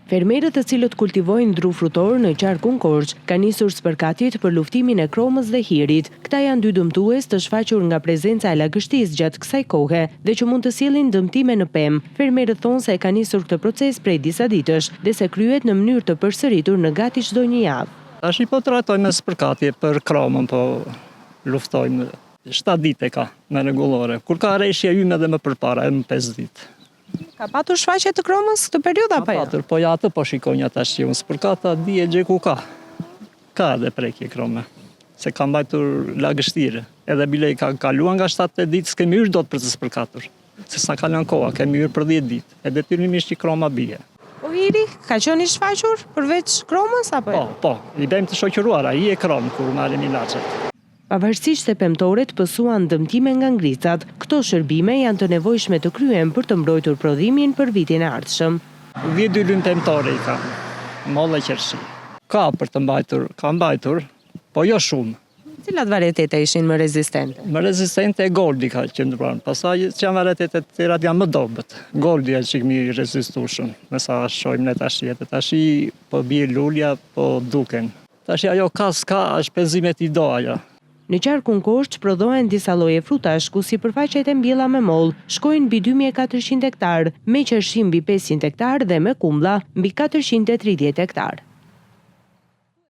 Fermerët të cilët kultivojnë dru frutor në qarkun Korç ka nisur spërkatjet për luftimin e kromës dhe hirit. Këta janë dy dëmtues të shfaqur nga prezenca e lagështisë gjatë kësaj kohe dhe që mund të sjellin dëmtime në pemë. Fermerët thonë se ka nisur këtë proces prej disa ditësh dhe se kryhet në mënyrë të përsëritur në gati çdo një javë. Tash po trajtojmë me spërkatje për kromën, po luftojmë 7 ditë ka me rregullore. Kur ka rreshje ymë edhe më përpara, edhe më 5 ditë. Ka patur shfaqje të kromës këtë periudhë apo jo? Ka patur, po ja atë po shikojnë tash që unë spërkata di e gjeku ka. Ka edhe prekje krome, se ka mbajtur lagështire. Edhe bile ka kaluar nga 7 ditë, s'kemi hyrë dot për të spërkatur. Se sa kalon koha, kemi hyrë për 10 ditë. E detyrimisht që kroma bie. Po hiri, ka qenë i shfaqur përveç kromës apo jo? Po, i bëjmë të shoqëruar, ai e krom kur marrim ilaçet. Pavarësisht se pemtoret pësuan dëmtime nga ngricat, këto shërbime janë të nevojshme të kryen për të mbrojtur prodhimin për vitin e ardhshëm. 12 lynë pemtore i ka, mollë e qershi. Ka për të mbajtur, ka mbajtur, po jo shumë. Cilat varietete ishin më rezistente? Më rezistente e Goldi ka qëndruar, pastaj që janë varietetet të tjerat janë më dobët. Goldi është që mi rezistueshëm, me sa shohim ne tash po bie lulja, po duken. Tash ajo ka është penzimet i do ajo. Në qarkun Korç prodhohen disa lloje frutash, ku sipërfaqet e mbjella me mollë shkojnë mbi 2400 hektar, me qershi mbi 500 hektar dhe me kumblla mbi 430 hektar.